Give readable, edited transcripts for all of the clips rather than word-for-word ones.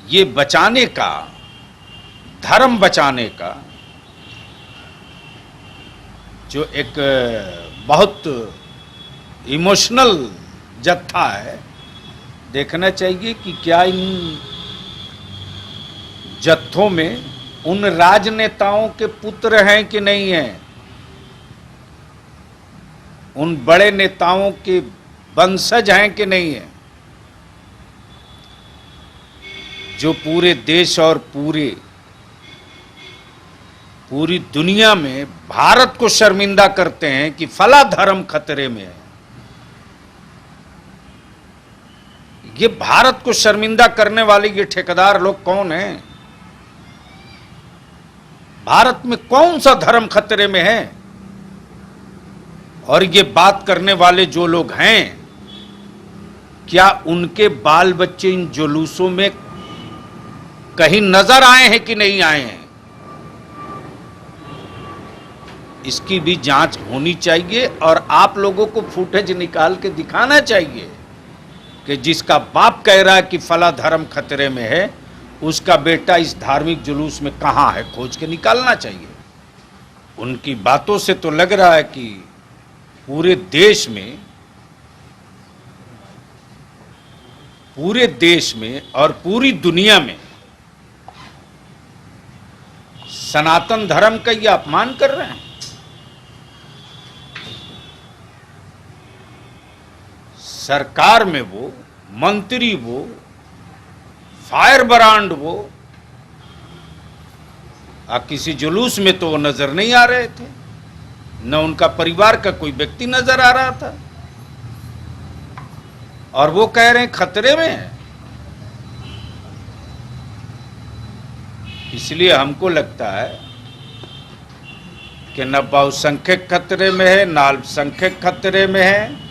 ये बचाने का, धर्म बचाने का जो एक बहुत इमोशनल जत्था है, देखना चाहिए कि क्या इन जत्थों में उन राजनेताओं के पुत्र हैं कि नहीं हैं, उन बड़े नेताओं के वंशज हैं कि नहीं हैं, जो पूरे देश और पूरी दुनिया में भारत को शर्मिंदा करते हैं कि फला धर्म खतरे में है। ये भारत को शर्मिंदा करने वाले ये ठेकेदार लोग कौन हैं? भारत में कौन सा धर्म खतरे में है? और ये बात करने वाले जो लोग हैं, क्या उनके बाल बच्चे इन जुलूसों में कहीं नजर आए हैं कि नहीं आए हैं? इसकी भी जांच होनी चाहिए और आप लोगों को फुटेज निकाल के दिखाना चाहिए कि जिसका बाप कह रहा है कि फला धर्म खतरे में है, उसका बेटा इस धार्मिक जुलूस में कहां है, खोज के निकालना चाहिए। उनकी बातों से तो लग रहा है कि पूरे देश में और पूरी दुनिया में सनातन धर्म का ये अपमान कर रहे हैं। सरकार में वो मंत्री, वो फायर ब्रांड, वो किसी जुलूस में तो वो नजर नहीं आ रहे थे, न उनका परिवार का कोई व्यक्ति नजर आ रहा था, और वो कह रहे हैं खतरे में है। इसलिए हमको लगता है कि न बहुसंख्यक खतरे में है, न अल्पसंख्यक खतरे में है,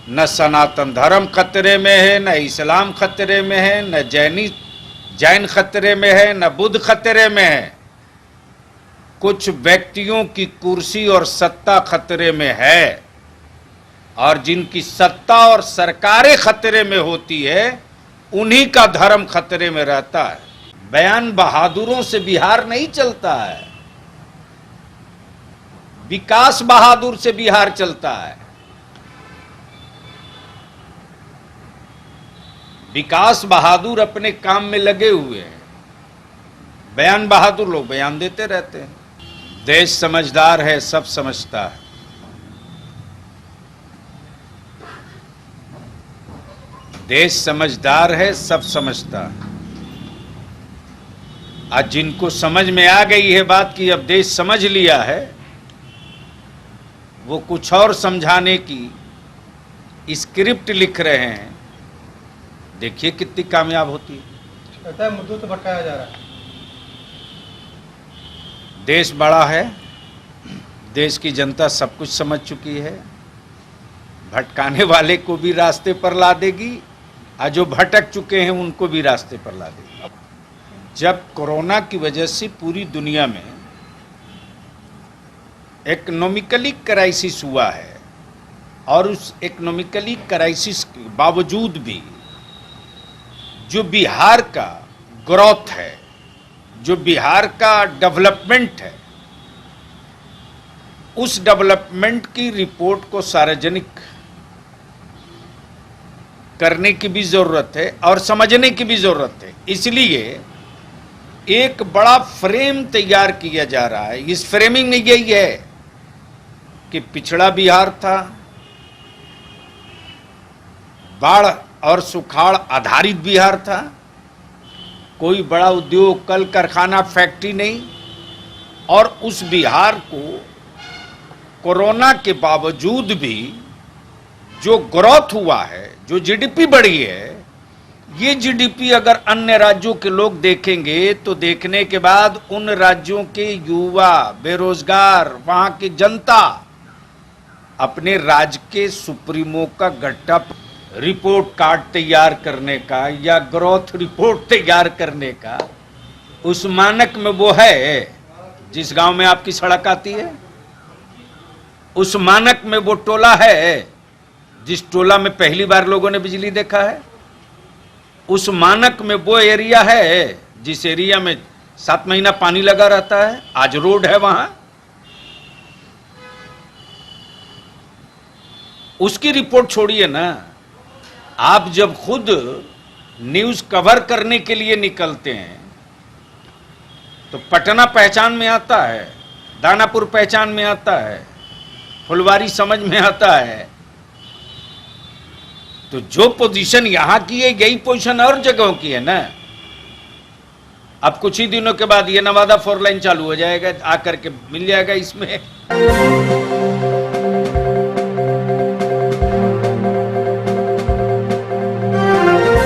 न सनातन धर्म खतरे में है, न इस्लाम खतरे में है, न जैन खतरे में है, न बुद्ध खतरे में है। कुछ व्यक्तियों की कुर्सी और सत्ता खतरे में है, और जिनकी सत्ता और सरकारें खतरे में होती है, उन्हीं का धर्म खतरे में रहता है। बयान बहादुरों से बिहार नहीं चलता है, विकास बहादुर से बिहार चलता है। विकास बहादुर अपने काम में लगे हुए हैं, बयान बहादुर लोग बयान देते रहते हैं। देश समझदार है, सब समझता है। देश समझदार है, सब समझता है। आज जिनको समझ में आ गई है बात कि अब देश समझ लिया है, वो कुछ और समझाने की स्क्रिप्ट लिख रहे हैं। देखिए कितनी कामयाब होती है। कहता है मुद्दों से भटकाया जा रहा है। देश बड़ा है, देश की जनता सब कुछ समझ चुकी है, भटकाने वाले को भी रास्ते पर ला देगी, और जो भटक चुके हैं उनको भी रास्ते पर ला देगी। जब कोरोना की वजह से पूरी दुनिया में इकोनॉमिकली क्राइसिस हुआ है, और उस इकोनॉमिकली क्राइसिस के बावजूद भी जो बिहार का ग्रोथ है, जो बिहार का डेवलपमेंट है, उस डेवलपमेंट की रिपोर्ट को सार्वजनिक करने की भी जरूरत है और समझने की भी जरूरत है। इसलिए एक बड़ा फ्रेम तैयार किया जा रहा है। इस फ्रेमिंग में यही है कि पिछड़ा बिहार था, बाढ़ और सुखाड़ आधारित बिहार था, कोई बड़ा उद्योग, कल कारखाना, फैक्ट्री नहीं, और उस बिहार को कोरोना के बावजूद भी जो ग्रोथ हुआ है, जो जीडीपी बढ़ी है, ये जीडीपी अगर अन्य राज्यों के लोग देखेंगे तो देखने के बाद उन राज्यों के युवा, बेरोजगार, वहां की जनता अपने राज्य के सुप्रीमो का गट्टा रिपोर्ट कार्ड तैयार करने का या ग्रोथ रिपोर्ट तैयार करने का उस मानक में वो है। जिस गांव में आपकी सड़क आती है, उस मानक में वो टोला है जिस टोला में पहली बार लोगों ने बिजली देखा है। उस मानक में वो एरिया है जिस एरिया में 7 महीना पानी लगा रहता है, आज रोड है वहां, उसकी रिपोर्ट छोड़िए ना। आप जब खुद न्यूज कवर करने के लिए निकलते हैं तो पटना पहचान में आता है, दानापुर पहचान में आता है, फुलवारी समझ में आता है। तो जो पोजीशन यहां की है यही पोजीशन और जगहों की है ना। अब कुछ ही दिनों के बाद ये नवादा 4 लाइन चालू हो जाएगा, आकर के मिल जाएगा इसमें।